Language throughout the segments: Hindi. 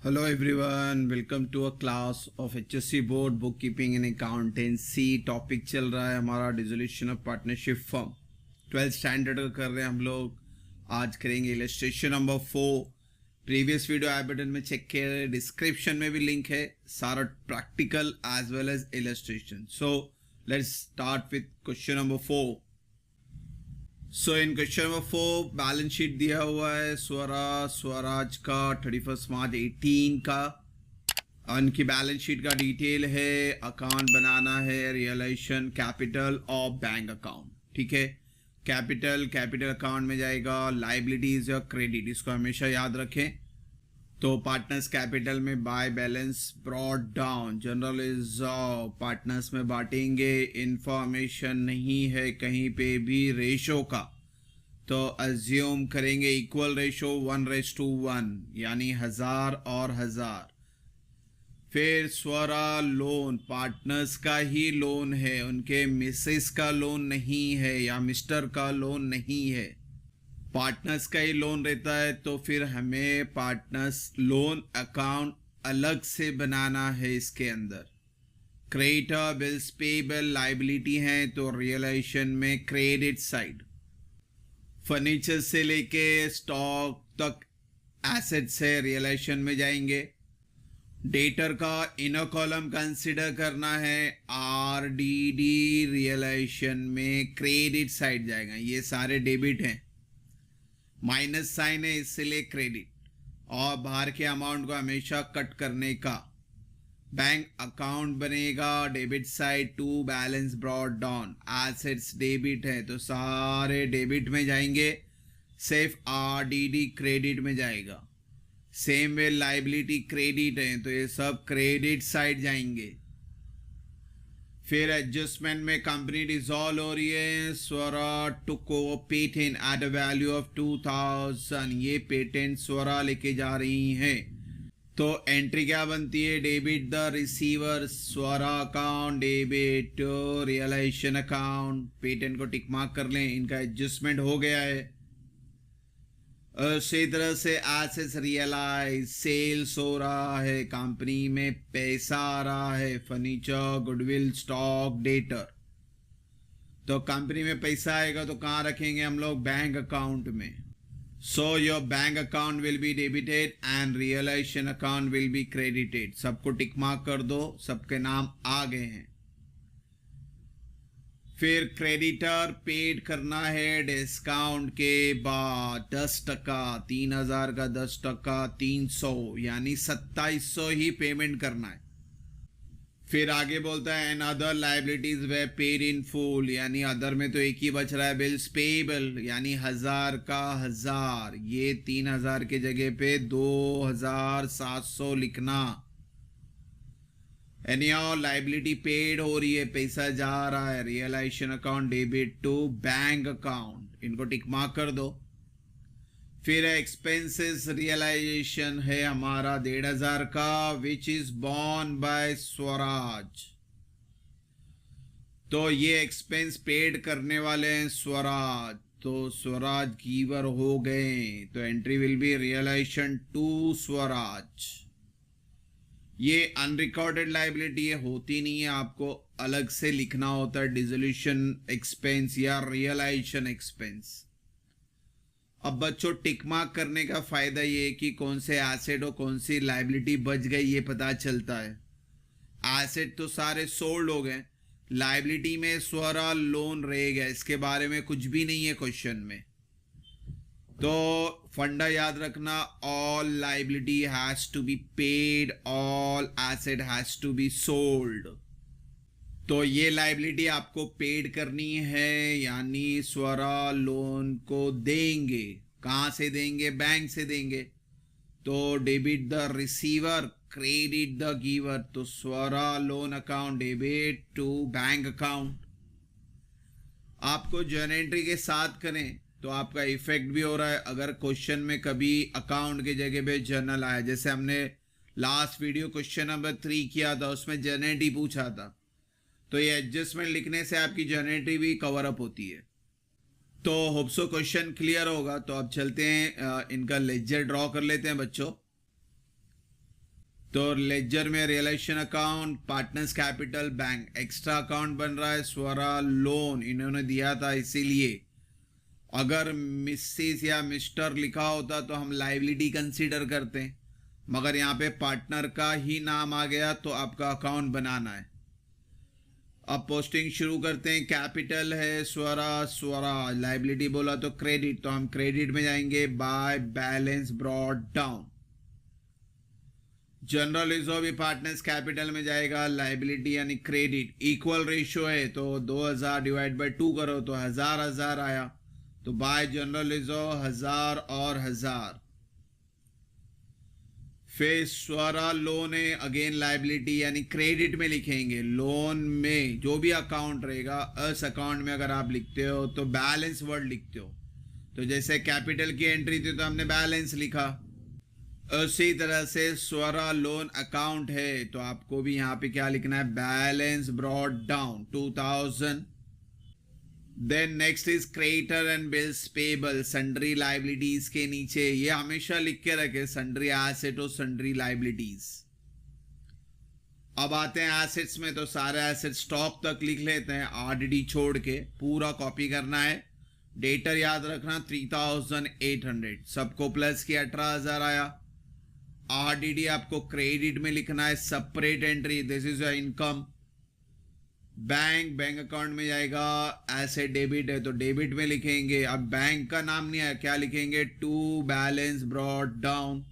Hello everyone, welcome to a class of HSC board book keeping and accountancy. Topic चल रहा है हमारा dissolution of partnership firm. 12th standard का कर रहे हैं हम लोग। आज करेंगे illustration number 4। Previous video I button में चेक किया, डिस्क्रिप्शन में भी लिंक है, सारा practical as well as illustration. So let's start with question number 4। So in question number 4 balance sheet दिया हुआ है स्वराज का 31 मार्च 18 का। उनकी बैलेंस शीट का डिटेल है, अकाउंट बनाना है, रियलाइजेशन कैपिटल और बैंक अकाउंट। ठीक है, कैपिटल अकाउंट में जाएगा, लाइबिलिटीज या क्रेडिट, इसको हमेशा याद रखें। तो पार्टनर्स कैपिटल में by balance brought down, general is partners में बांटेंगे, इंफॉर्मेशन नहीं है कहीं पे भी रेशो का, तो अज्यूम करेंगे इक्वल रेशो 1:1, यानी 1000 और 1000। फिर स्वरा लोन पार्टनर्स का ही लोन है, उनके मिसेस का लोन नहीं है या मिस्टर का लोन नहीं है, पार्टनर्स का ही लोन रहता है। तो फिर हमें पार्टनर्स लोन अकाउंट अलग से बनाना है। इसके अंदर क्रेडिटर, बिल्स पेबल, लाइबिलिटी हैं, तो रियलाइजेशन में क्रेडिट साइड, फर्नीचर से लेके स्टॉक तक एसेट्स है, रियलाइजेशन में जाएंगे। डेटर का इनर कॉलम कंसिडर करना है, आरडीडी रियलाइजेशन में क्रेडिट साइड जाएगा। ये सारे डेबिट हैं, माइनस साइन है इसलिए क्रेडिट, और बाहर के अमाउंट को हमेशा कट करने का। बैंक अकाउंट बनेगा, debit side to balance brought down, assets debit है तो सारे डेबिट में जाएंगे, सिर्फ आरडीडी क्रेडिट में जाएगा। सेम वे लाइबिलिटी क्रेडिट है तो ये सब क्रेडिट साइड जाएंगे। फिर एडजस्टमेंट में कंपनी डिसॉल्व हो रही है, Swara took over patent at a value of 2000, ये पेटेंट स्वरा लेके जा रही है। तो एंट्री क्या बनती है, debit the receiver, Swara account debit realisation account. Patent को टिक मार्क कर लें, इनका एडजस्टमेंट हो गया है। इसी तरह से एसेट्स रियलाइज, सेल्स हो रहा है, कंपनी में पैसा आ रहा है, फर्नीचर, गुडविल, स्टॉक, डेटर। तो कंपनी में पैसा आएगा तो कहाँ रखेंगे हम लोग, बैंक अकाउंट में। So your bank account will be debited and realisation account will be credited. सबको टिक मार्क कर दो, सबके नाम आ गए हैं। फिर क्रेडिटर पेड करना है डिस्काउंट के बाद 10%, 3000 का 10%, 300 यानी 2700 ही पेमेंट करना है। फिर आगे बोलता है and other liabilities way paid in full, यानी अदर में तो एक ही बच रहा है, बिल्स पेबल, यानी 1000 का 1000, ये 3000 के जगह पे 2700 लिखना। एनी और लाइबिलिटी पेड हो रही है, पैसा जा रहा है, realisation account debit to bank account, इनको टिक मार्क कर दो। फिर एक्सपेंसेस रियलाइजेशन है हमारा 1500 का, which is borne by Swaraj. तो ये एक्सपेंस पेड करने वाले हैं स्वराज, तो स्वराज गिवर हो गए, तो entry will be realisation to Swaraj. ये अनरिकॉर्डेड लाइबिलिटी है, होती नहीं है, आपको अलग से लिखना होता है, डिसोल्यूशन एक्सपेंस या रियलाइजेशन एक्सपेंस। अब बच्चों टिक मार्क करने का फायदा ये है कि कौन से एसेट और कौन सी लाइबिलिटी बच गई ये पता चलता है। एसेट तो सारे सोल्ड हो गए, लाइबिलिटी में स्वरा लोन रह गया, इसके बारे में कुछ भी नहीं है क्वेश्चन में। तो फंडा याद रखना, all liability has to be paid, all asset has to be sold. तो ये लाइबिलिटी आपको पेड करनी है, यानी स्वरा लोन को देंगे। कहां से देंगे, बैंक से देंगे। तो debit the receiver, credit the giver, तो Swara loan account debit to bank account. आपको जर्नल एंट्री के साथ करें तो आपका इफेक्ट भी हो रहा है। अगर क्वेश्चन में कभी अकाउंट के जगह पे जर्नल आया, जैसे हमने लास्ट वीडियो क्वेश्चन नंबर 3 किया था, उसमें जर्नल एंट्री पूछा था, तो ये एडजस्टमेंट लिखने से आपकी जर्नल एंट्री भी कवर अप होती है। तो होप सो क्वेश्चन क्लियर होगा। तो अब चलते हैं, इनका लेजर ड्रॉ कर लेते हैं बच्चों। तो लेजर में realisation account, partners capital, bank, extra account बन रहा है स्वरा लोन, इन्होंने दिया था इसीलिए। अगर मिसेस या मिस्टर लिखा होता तो हम लाइबिलिटी कंसीडर करते हैं, मगर यहाँ पे पार्टनर का ही नाम आ गया तो आपका अकाउंट बनाना है। अब पोस्टिंग शुरू करते हैं। कैपिटल है स्वरा, लाइबिलिटी बोला तो क्रेडिट, तो हम क्रेडिट में जाएंगे by balance brought down. General reserve भी पार्टनर्स कैपिटल में जाएगा, लाइबिलिटी यानी क्रेडिट। इक्वल रेशियो है तो 2000 डिवाइड बाय 2 करो तो 1000 आया, तो बाय जनरल रिजर्व 1000 और 1000। फिर स्वरा लोन है, अगेन लाइबिलिटी यानी क्रेडिट में लिखेंगे। लोन में जो भी अकाउंट रहेगा, उस अकाउंट में अगर आप लिखते हो तो बैलेंस वर्ड लिखते हो। तो जैसे कैपिटल की एंट्री थी तो हमने बैलेंस लिखा, उसी तरह से स्वरा लोन अकाउंट है तो आपको भी यहाँ पे क्या लिखना है, balance brought down 2000। Then next is creditor and bills payable, sundry liabilities के नीचे ये हमेशा लिख के रखे, सन्ड्री एसेट और सन्ड्री लाइबिलिटीज। अब आते हैं एसेट्स में, तो सारे एसेट स्टॉक तक लिख लेते हैं, आरडीडी छोड़ के पूरा कॉपी करना है। डेटर याद रखना 3800, सबको प्लस किया 18000 आया। आरडीडी आपको क्रेडिट में लिखना है, separate entry, this is your income. Bank account में जाएगा, एसेट डेबिट है तो डेबिट में लिखेंगे। अब बैंक का नाम नहीं आया, क्या लिखेंगे, टू बैलेंस ब्रॉट डाउन।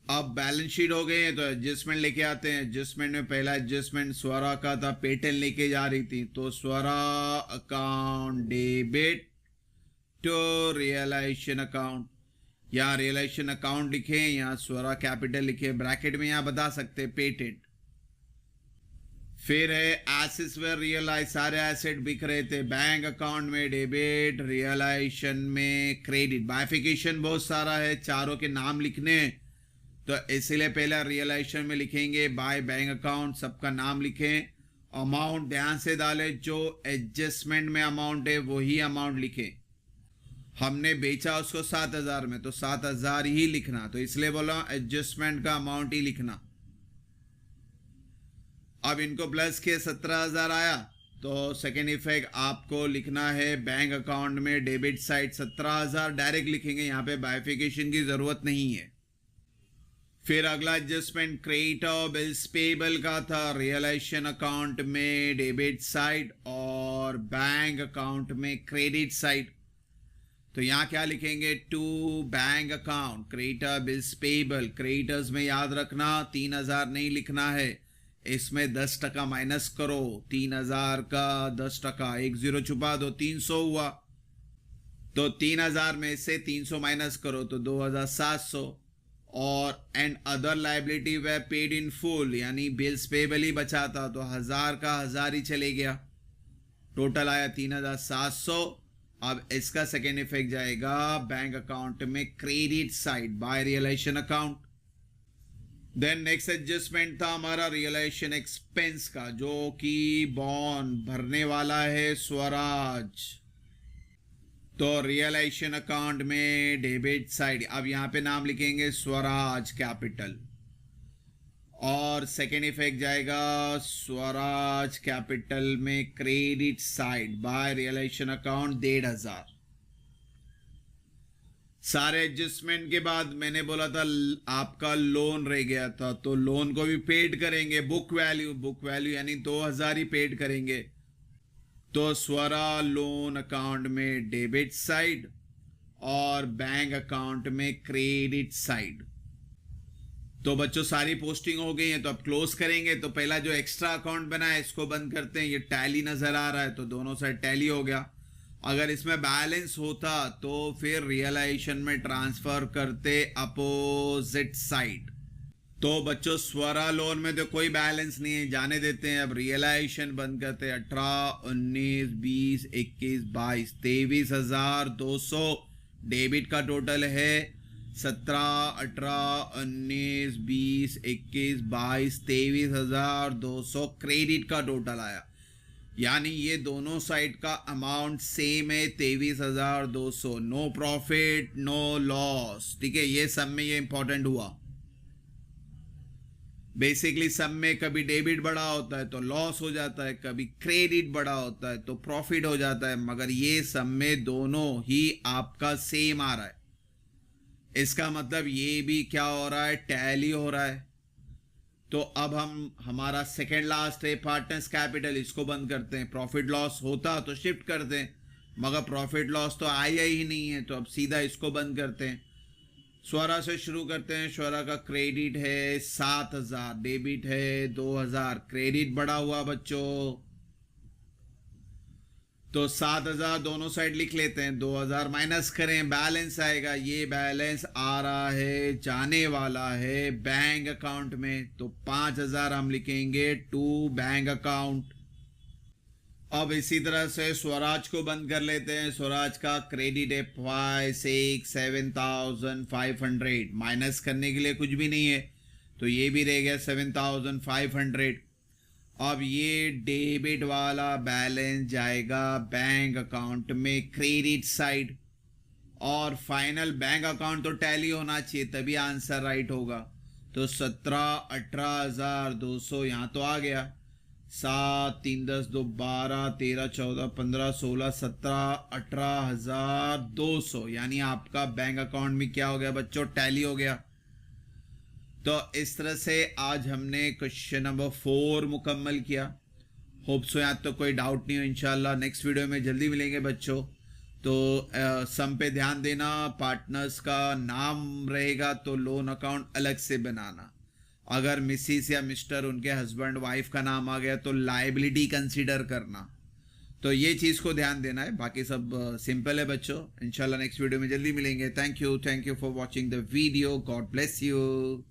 अब बैलेंस शीट हो गई है तो एडजस्टमेंट लेके आते हैं। एडजस्टमेंट में पहला एडजस्टमेंट स्वरा का था, पेटेंट लेके जा रही थी, तो Swara account debit to realization account. यहाँ रियलाइजेशन अकाउंट लिखे, यहाँ स्वरा कैपिटल लिखे, ब्रैकेट में यहाँ बता सकते पेटेंट। फिर है एसेट्स वेयर रियलाइज, सारे एसेट बिक रहे थे, बैंक अकाउंट में डेबिट, रियलाइजेशन में क्रेडिट। बाइफिकेशन बहुत सारा है, चारों के नाम लिखने, तो इसलिए पहले रियलाइजेशन में लिखेंगे बाय बैंक अकाउंट, सबका नाम लिखें। अमाउंट ध्यान से डालें, जो एडजस्टमेंट में अमाउंट है वही अमाउंट लिखें। हमने बेचा उसको 7000 में तो 7000 ही लिखना, तो इसलिए बोला एडजस्टमेंट का अमाउंट ही लिखना। अब इनको प्लस के 17000 आया, तो सेकेंड इफेक्ट आपको लिखना है बैंक अकाउंट में डेबिट साइड 17000 डायरेक्ट लिखेंगे, यहाँ पे बाइफिकेशन की जरूरत नहीं है। फिर अगला एडजस्टमेंट क्रेडिटर बिल्स पेबल का था, रियलाइजेशन अकाउंट में डेबिट साइड और बैंक अकाउंट में क्रेडिट साइड। तो यहाँ क्या लिखेंगे, to bank account creditor bills payable. Creditors में याद रखना 3000 नहीं लिखना है, इसमें 10% माइनस करो, 3000 का 10%, 1 0 छुपा दो, 300 हुआ। तो 3000 में से 300 माइनस करो तो 2700। और and other liability way paid in full, यानी बिल्स पेबल ही बचा था तो 1000 का 1000 ही चले गया, टोटल आया 3700। अब इसका सेकेंड इफेक्ट जाएगा बैंक अकाउंट में credit side by realisation account. Then next adjustment था हमारा रियलाइजेशन एक्सपेंस का, जो कि बॉन्ड भरने वाला है स्वराज, तो रियलाइजेशन अकाउंट में डेबिट साइड। अब यहां पे नाम लिखेंगे स्वराज कैपिटल, और सेकेंड इफेक्ट जाएगा स्वराज कैपिटल में credit side by realisation account 1500। सारे एडजस्टमेंट के बाद मैंने बोला था आपका लोन रह गया था, तो लोन को भी पेड करेंगे। बुक वैल्यू यानी 2000 ही पेड करेंगे, तो स्वरा लोन अकाउंट में डेबिट साइड और बैंक अकाउंट में क्रेडिट साइड। तो बच्चों सारी पोस्टिंग हो गई है, तो अब क्लोज करेंगे। तो पहला जो एक्स्ट्रा अकाउंट बना है इसको बंद करते हैं, ये टैली नजर आ रहा है तो दोनों साइड टैली हो गया। अगर इसमें बैलेंस होता तो फिर रियलाइजेशन में ट्रांसफर करते अपोजिट साइड। तो बच्चों स्वरा लोन में तो कोई बैलेंस नहीं है, जाने देते हैं। अब रियलाइजेशन बंद करते हैं, 18 19 20 21 22 23,200 डेबिट का टोटल है। 17 18 19 20 21 22 23,200 क्रेडिट का टोटल आया, यानी ये दोनों साइड का अमाउंट सेम है 23,200। नो प्रॉफिट नो लॉस, ठीक है, ये सब में ये इंपॉर्टेंट हुआ। बेसिकली सब में कभी डेबिट बड़ा होता है तो लॉस हो जाता है, कभी क्रेडिट बड़ा होता है तो प्रॉफिट हो जाता है, मगर ये सब में दोनों ही आपका सेम आ रहा है। इसका मतलब ये भी क्या हो रहा है, टैली हो रहा है। तो अब हम हमारा सेकेंड लास्ट है पार्टनर्स कैपिटल, इसको बंद करते हैं। प्रॉफिट लॉस होता तो शिफ्ट करते हैं, मगर प्रॉफिट लॉस तो आया ही नहीं है, तो अब सीधा इसको बंद करते हैं। स्वरा से शुरू करते हैं। स्वरा का क्रेडिट है 7,000, डेबिट है 2,000, क्रेडिट बढ़ा हुआ बच्चों, तो 7,000 दोनों साइड लिख लेते हैं, 2,000 माइनस करें, बैलेंस आएगा। ये बैलेंस आ रहा है, जाने वाला है बैंक अकाउंट में, तो 5,000 हम लिखेंगे टू बैंक अकाउंट। अब इसी तरह से स्वराज को बंद कर लेते हैं। स्वराज का क्रेडिट है 7,500, माइनस करने के लिए कुछ भी नहीं है, तो ये भी रह गया 7,500। अब ये डेबिट वाला बैलेंस जाएगा बैंक अकाउंट में क्रेडिट साइड, और फाइनल बैंक अकाउंट तो टैली होना चाहिए तभी आंसर राइट होगा। तो 17,18,200 यहाँ तो आ गया। 7, 3, 10, 2, 12, 13, 14, 15, 16, 17, 18,200, यानी आपका बैंक अकाउंट में क्या हो गया बच्चों, टैली हो गया। तो इस तरह से आज हमने क्वेश्चन नंबर 4 मुकम्मल किया। होप सो यहाँ तो कोई डाउट नहीं हो। इंशाल्लाह नेक्स्ट वीडियो में जल्दी मिलेंगे बच्चों। तो सम पे ध्यान देना, पार्टनर्स का नाम रहेगा तो लोन अकाउंट अलग से बनाना। अगर मिसिस या मिस्टर उनके हस्बैंड वाइफ का नाम आ गया तो लाइबिलिटी कंसीडर करना। तो ये चीज़ को ध्यान देना है, बाकी सब सिंपल है बच्चों। इंशाल्लाह नेक्स्ट वीडियो में जल्दी मिलेंगे। Thank you for watching the video. God bless you.